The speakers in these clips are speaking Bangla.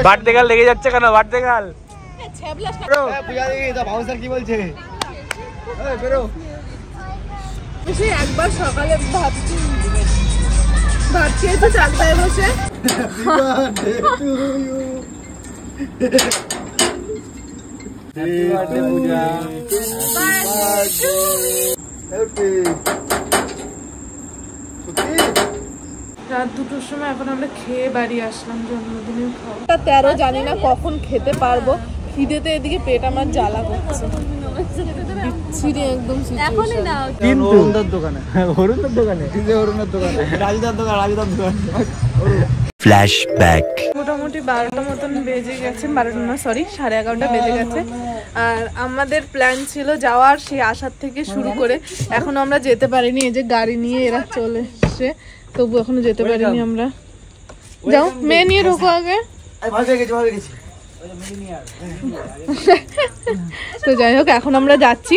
বাড়তে গাল লেগে যাচ্ছে কেন? বাড়তে গাল কি বলছে? একবার সকালে ভাবছি তো চাকদায় বসে রাত 2টোর সময় এখন আমরা খেয়ে বাড়ি আসলাম জন্মদিনের খাওয়া। 13 জানি না কখন খেতে পারবো, খিদেতে এদিকে পেট আমার জ্বালা করছে বিচ্ছিরি একদম। এখনই না কিন্তু অরুণদার দোকানে, অরুণদার দোকানে, অরুণদার দোকানে, রাজুদার দোকানে, রাজুদার দোকানে। ফ্ল্যাশব্যাক। মোটামুটি 12টা মতন বেজে গেছে, 12টা না সরি 11:30 বেজে গেছে। আর আমাদের প্ল্যান ছিল যাওয়ার, সেই আসার থেকে শুরু করে এখনো আমরা যেতে পারিনি। এই যে গাড়ি নিয়ে এরা চলে এসছে, তবু এখনো যেতে পারিনি আমরা। যাও মেয়ে নিয়ে ঢোকো আগে। তো যাই হোক এখন আমরা যাচ্ছি।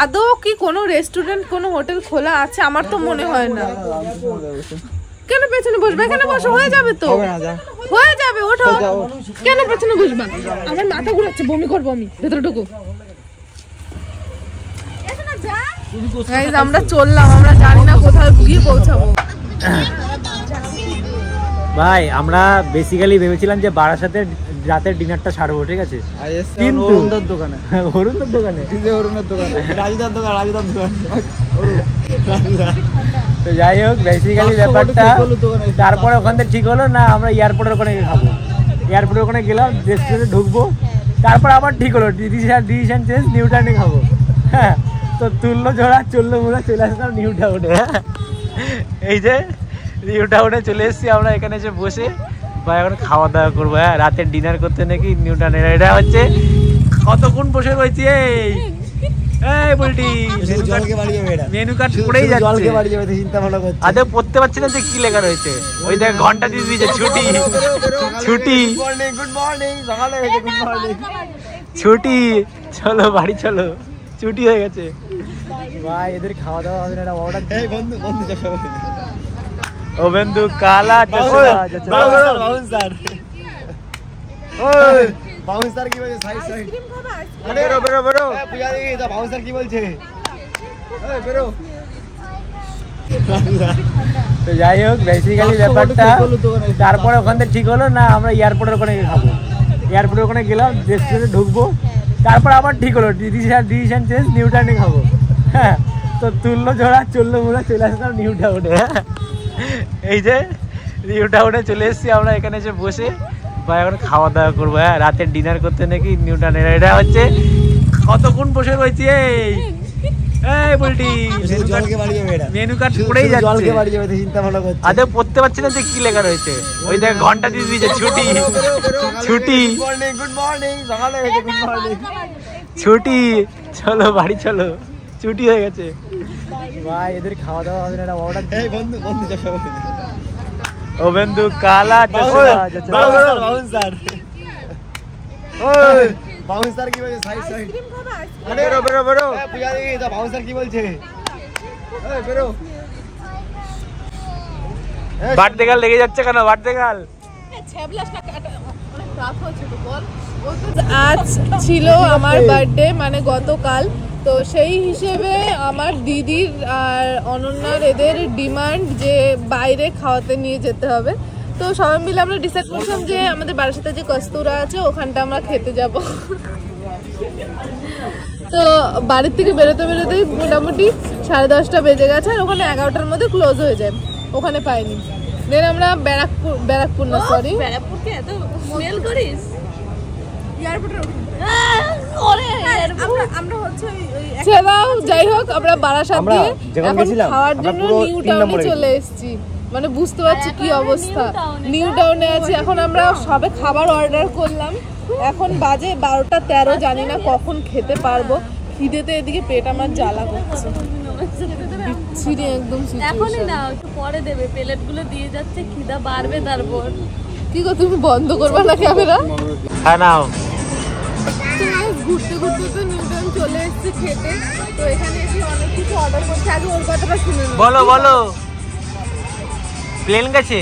আদৌ কি কোনো রেস্টুরেন্ট কোনো হোটেল খোলা আছে? আমার তো মনে হয় না। কেন পেছনে বসবে? এখানে বসো, হয়ে যাবে তো, হয়ে যাবে, ওঠো। কেন পেছনে বসবা? আমার মাথা ঘুরাচ্ছে, বমি করবো আমি। ভেতরে ঢুকো। আমরা চললাম, আমরা জানি না কোথায় গিয়ে পৌঁছাবো। ভাই আমরা বেসিক্যালি ভেবেছিলাম যে বারাসাতে রাতের ডিনারটা সারবো, ঠিক আছে? কিন্তু অরুণদার দোকানে, অরুণদার দোকানে, অরুণদার দোকানে, রাজুদার দোকানে, রাজুদার দোকানে। তো যাই হোক বেসিক্যালি ব্যাপারটা, তারপরে ওখান থেকে ঠিক হলো না আমরা এয়ারপোর্টের ওখানে খাবো। এয়ারপোর্টের ওখানে গেলাম, রেস্টুরেন্টে ঢুকবো, তারপর আবার ঠিক হলো ডিসিশন চেঞ্জ, নিউ টাউনে খাবো। হ্যাঁ, তো তুললো জোড়া চললো মুড়া, চলে আসলাম নিউ টাউনে। এই যে নিউ টাউনে চলে এসেছি আমরা, এখানে এসে বসে বা এখন খাওয়া দাওয়া করবো। হ্যাঁ, রাতের ডিনার করতে নাকি নিউ টাউনে। এটা হচ্ছে কতক্ষণ বসে রয়েছি। এই বলটি মেনু কার্ড পড়েই যাচ্ছে, আদৌ পড়তে পারছি না যে কি লেখা রয়েছে। ওই দেখ ঘন্টা দিয়ে দিয়েছে, ছুটি ছুটি ছুটি, চলো বাড়ি চলো, ছুটি হয়ে গেছে। ভাই এদের খাওয়া দাওয়া হবে না, অর্ডার ও বন্ধু কালা কি বলছে? তো যাই হোক বেসিক্যালি ব্যাপারটা, তারপরে ওখান থেকে ঠিক হলো না আমরা এয়ারপোর্টের ওখানে খাবো। এয়ারপোর্টের ওখানে গেলাম, রেস্টুরেন্টে ঢুকবো, তারপর আবার ঠিক হলো ডিসিশন চেঞ্জ, নিউ টাউনে খাবো। হ্যাঁ, তো তুললো জোড়া চললো মুড়া, চলে আসলাম নিউ টাউনে। এই যে নিউ টাউনে চলে এসেছি আমরা, এখানে এসে বসে বা এখন খাওয়া দাওয়া করবো। হ্যাঁ, রাতের ডিনার করতে নাকি নিউ টাউনে। এটা হচ্ছে কতক্ষণ বসে রয়েছি। এই বলটি মেনু কার্ড পড়েই যাচ্ছে, আদৌ পড়তে পারছি না যে কি লেখা রয়েছে। ওই দেখ ঘন্টা দিয়ে দিয়েছে, ছুটি ছুটি ছুটি, চলো বাড়ি চলো, ছুটি হয়ে গেছে। ভাই এদের খাওয়া দাওয়া হবে না, অর্ডার ও বন্ধু কালা কি বলছে? বাড়তে গাল লেগে যাচ্ছে কেন? বাড়তে গাল আজ ছিল আমার বার্থডে, মানে গতকাল। তো সেই হিসেবে আমার দিদির আর অনন্যার এদের ডিমান্ড যে বাইরে খাওয়াতে নিয়ে যেতে হবে। তো সবাই মিলে আমরা ডিসাইড করলাম যে আমাদের বারাসাতে যে কস্তুরা আছে ওখানটা আমরা খেতে যাব। তো বাড়ির থেকে বেরোতে বেরোতেই মোটামুটি 10:30 বেজে গেছে, আর ওখানে 11টার মধ্যে ক্লোজ হয়ে যায়, ওখানে পাইনি। দেন আমরা ব্যারাকপুর না সরি ব্যারাকপুরকে এত স্মেল করিস যাই হোক আমরা বারাসাত দিয়ে এখন খাওয়ার জন্য নিউ টাউনে চলে এসেছি। মানে বুঝতে পারছি কি অবস্থা, নিউ টাউনে আছি। এখন আমরা সবে খাবার অর্ডার করলাম, এখন বাজে 12:13, জানি না কখন খেতে পারবো। খিদেতে এদিকে পেট আমার জ্বালা করছে বিচ্ছিরি একদম। এখনই না, একটু পরে দেবে, প্লেটগুলো দিয়ে যাচ্ছে, খিদা বাড়বে তারপর। কি গো তুমি বন্ধ করবা না ক্যামেরা? হ্যাঁ নাও। ঘুরতে ঘুরতে তো নিউ টাউন চলে এসেছি খেতে। তো এখানে এসে অনেক কিছু অর্ডার করছি, আগে ওর কথাটা শুনে নাও। বলো বলো। প্লেন গেছে?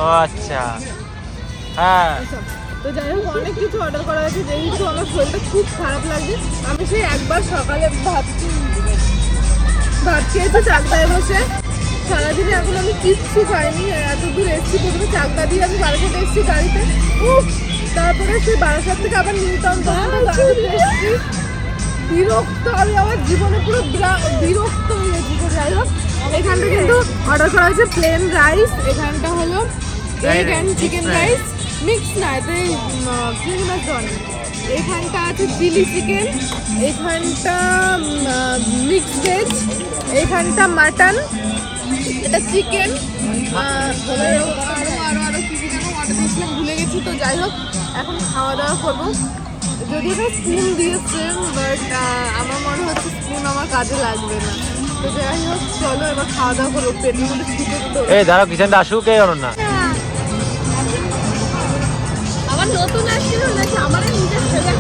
ও আচ্ছা, হ্যাঁ তো যাই হোক অনেক কিছু অর্ডার করা হয়েছে, যেহেতু আমার শরীরটা খুব খারাপ লাগছে। আমি সেই একবার সকালে ভাত খেয়েছি চাকদায় বসে, সারাদিনে এখন আমি কিচ্ছু খাইনি। এত দূর এসেছি, প্রথমে চাকদা দিয়ে আমি বারাসাত এসেছি গাড়িতে, তারপরে সেই বারাসাত থেকে আবার নিউ টাউন এসেছি। বিরক্ত, আমি আমার জীবনে পুরো বিরক্ত হয়ে গেছি। তো যাই হোক এখানটা কিন্তু অর্ডার করা হয়েছে প্লেন রাইস, এখানটা হলো egg and chicken rice mix না, এতে চিংড়ি মাছ দেওয়া নেই। এখানটা আছে চিলি চিকেন, এখানটা মিক্স ভেজ, এখানটা মাটন, এটা চিকেন, আরো কি কি যেন অর্ডার দিয়েছিলাম ভুলে গেছি। তো যাই হোক এখন খাওয়া দাওয়া করবো। যদি এটা স্পুন দিয়েছে, বাট আমার মনে হচ্ছে স্পুন আমার কাজে লাগবে না। তো যাই হোক চলো এবার খাওয়া দাওয়া করবো, পেটের মধ্যে ঢুকে দিতে। এই দাঁড়াও, কিচেনটা আসুক এই অনন্যা। আমার নতুন আসছিল নাকি আমার নিজের ছেলে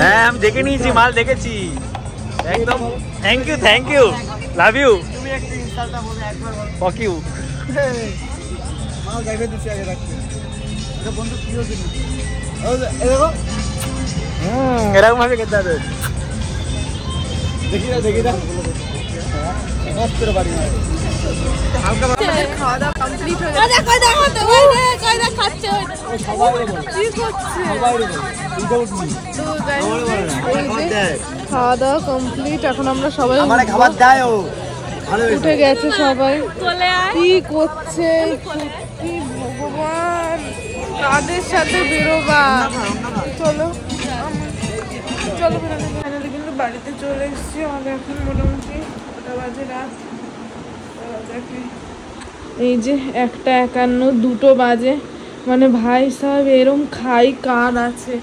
হ্যাঁ আমি দেখে নিয়েছি, মাল দেখেছি একদম। Thank you love you fuck you. এরকম ভাবে খেতে হবে। খাওয়া দাওয়া কমপ্লিট হয়ে গেছে। খাওয়া দাওয়া কমপ্লিট, এখন আমরা সবাই উঠে গেছে সবাই। কি করছে কি ভগবান, তাদের সাথে বেরোবা। চলো চলো ফাইনালি কিন্তু বাড়িতে চলে এসেছি। আমাদের এখন মোটামুটি 8টা বাজে রাত। এই যে 1:51, 2টো বাজে, মানে ভাই সাহেব এরম খাই কার আছে।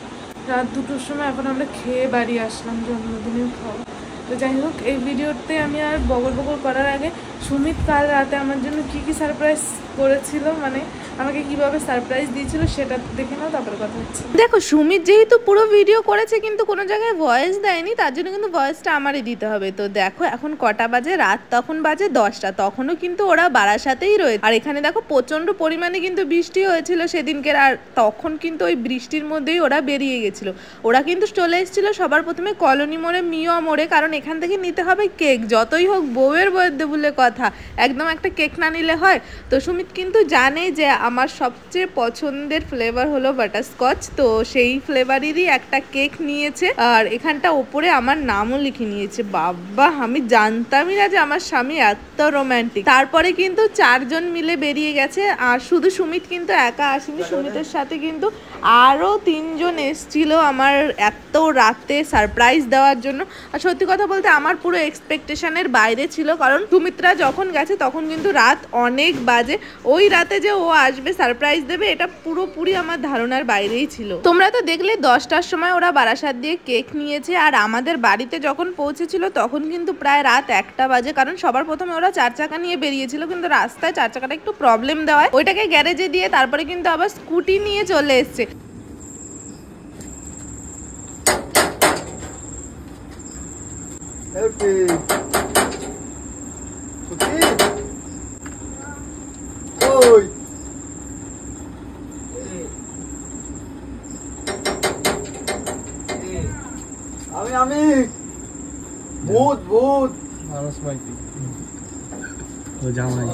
রাত 2টোর সময় এখন আমরা খেয়ে বাড়ি আসলাম জন্মদিনের খাওয়া। তো যাই হোক এই ভিডিওতে আমি আর বগল করার আগে সুমিত কাল রাতে আমার জন্য কি কি সারপ্রাইজ করেছিল, মানে আমাকে কিভাবে সারপ্রাইজ দিয়েছিল সেটা দেখে নাও, তারপরে কথা হচ্ছে। দেখো সুমিত যেহেতু পুরো ভিডিও করেছে কিন্তু কোনো জায়গায় ভয়েস দেয়নি, তার জন্য কিন্তু ভয়েসটা আমারই দিতে হবে। তো দেখো এখন কটা বাজে, রাত তখন বাজে 10টা, তখনও কিন্তু ওরা বারাসাতেই রয়েছে। আর এখানে দেখো প্রচন্ড পরিমাণে কিন্তু বৃষ্টি হয়েছিল সেদিনকের, আর তখন কিন্তু ওই বৃষ্টির মধ্যেই ওরা বেরিয়ে গেছিল। ওরা কিন্তু চলে এসেছিল সবার প্রথমে কলোনি মোড়ে, মিয়া মোড়ে, কারণ এখান থেকে নিতে হবে কেক। যতই হোক বউয়ের বার্থডে বলে কথা, একদম একটা কেক না নিলে হয়। তো সুমিত কিন্তু জানে যে আমার সবচেয়ে পছন্দের ফ্লেভার হলো বাটারস্কচ, তো সেই ফ্লেভারেরই একটা কেক নিয়েছে। আর এখানটা ওপরে আমার নামও লিখে নিয়েছে। বাবা আমি জানতামই না যে আমার স্বামী এত রোম্যান্টিক। তারপরে কিন্তু 4 জন মিলে বেরিয়ে গেছে, আর শুধু সুমিত কিন্তু একা আসেনি, সুমিতের সাথে কিন্তু আরও 3 জন এসছিল আমার এত রাতে সারপ্রাইজ দেওয়ার জন্য। আর সত্যি কথা বলতে আমার পুরো এক্সপেকটেশনের বাইরে ছিল, কারণ সুমিত্রা যখন গেছে তখন কিন্তু রাত অনেক বাজে। ওই রাতে যে ও আসবে সারপ্রাইজ দেবে এটা পুরোপুরি আমার ধারণার বাইরেই ছিল। তোমরা তো দেখলে 10টার সময় ওরা বারাসাত দিয়ে কেক নিয়েছে, আর আমাদের বাড়িতে যখন পৌঁছেছিল তখন কিন্তু প্রায় রাত 1টা বাজে, কারণ সবার প্রথমে ওরা 4 চাকা নিয়ে বেরিয়েছিল, কিন্তু রাস্তায় 4 চাকাটা একটু প্রবলেম দেওয়ায় ওইটাকে গ্যারেজে দিয়ে তারপরে কিন্তু আবার স্কুটি নিয়ে চলে এসছে। আমি ভূত ভূত মানুষ মাইতি তো জামাই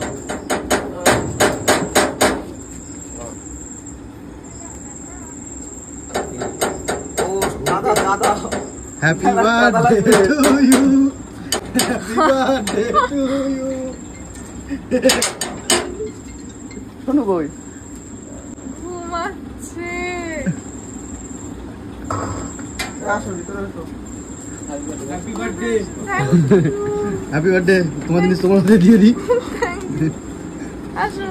দাদা দাদা happy birthday to you, happy birthday to you. শোনো বই ঘুমাচ্ছে। আসো ভিতরে আসো। Happy birthday. হ্যাপি বার্থডে, তোমার জিনিস তোমার হাতে দিয়ে দিই। আসো।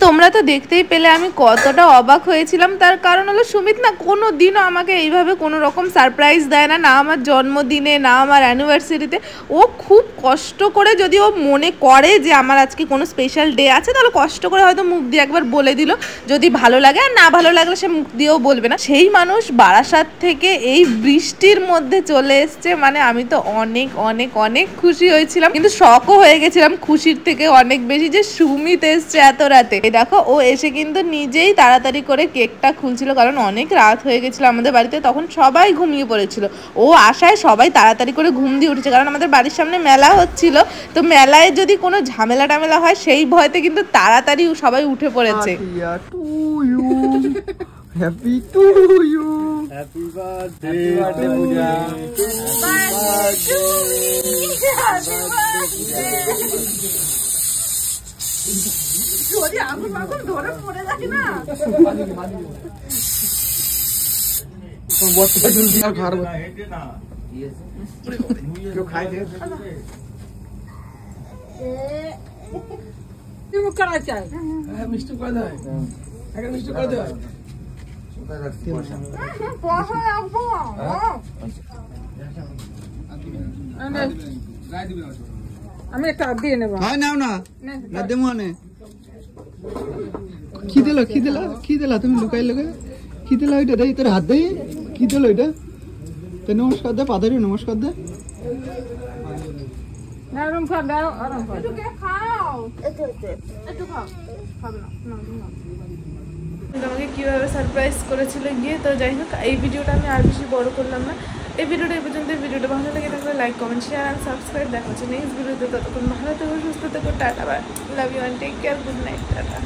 তোমরা তোমরা তো দেখতেই পেলে আমি কতটা অবাক হয়েছিলাম। তার কারণ হলো সুমিত না কোনো দিনও আমাকে এইভাবে কোনো রকম সারপ্রাইজ দেয় না, না আমার জন্মদিনে না আমার অ্যানিভার্সারিতে। ও খুব কষ্ট করে, যদি ও মনে করে যে আমার আজকে কোনো স্পেশাল ডে আছে, তাহলে কষ্ট করে হয়তো মুখ দিয়ে একবার বলে দিল। যদি ভালো লাগে আর না ভালো লাগলে সে মুখ দিয়েও বলবে না। সেই মানুষ বারাসাত থেকে এই বৃষ্টির মধ্যে চলে এসছে, মানে আমি তো অনেক অনেক অনেক খুশি হয়েছিলাম, কিন্তু শকও হয়ে গেছিলাম খুশির থেকে অনেক বেশি যে সুমিত এসছে এত রাতে। দেখো ও এসে কিন্তু নিজেই তাড়াতাড়ি করে কেকটা খুলছিল, কারণ অনেক রাত হয়ে গেছিল আমাদের বাড়িতে, তখন সবাই ঘুমিয়ে পড়েছিল। ও আশায় সবাই তাড়াতাড়ি করে ঘুম দিয়ে উঠেছে, কারণ আমাদের বাড়ির সামনে মেলা হচ্ছিল, তো মেলায় যদি কোনো ঝামেলা টামেলা হয় সেই ভয়তে কিন্তু তাড়াতাড়ি সবাই উঠে পড়েছে। Happy to you, happy birthday Puja, মিষ্টি করে দেয়, একটা মিষ্টি করে দেয়। আমি একটা দিয়ে নেবো। হয় নাও না, না দেবো না। কি দিল কি দিল কি দিলা তুমি লুকাই লুকাই কি দিল ওইটা? দেই তোর হাত দেই কি দিল ওইটা? তো নমস্কার দে, পাদারি নমস্কার দে। আরাম খাও, দাও আরাম খাও। আমাকে কীভাবে সারপ্রাইজ করেছিল গিয়ে। তো যাই হোক, এই ভিডিওটা আমি আর বেশি বড় করলাম না। এই ভিডিওটা এই পর্যন্ত। ভিডিওটা ভালো লাগে থাকলে like comment share and subscribe. দেখা হচ্ছে নেক্সট ভিডিওতে। ততক্ষণ ভালো থেকো, সুস্থ থেকো, tata bye, love you and take care, good night, tata.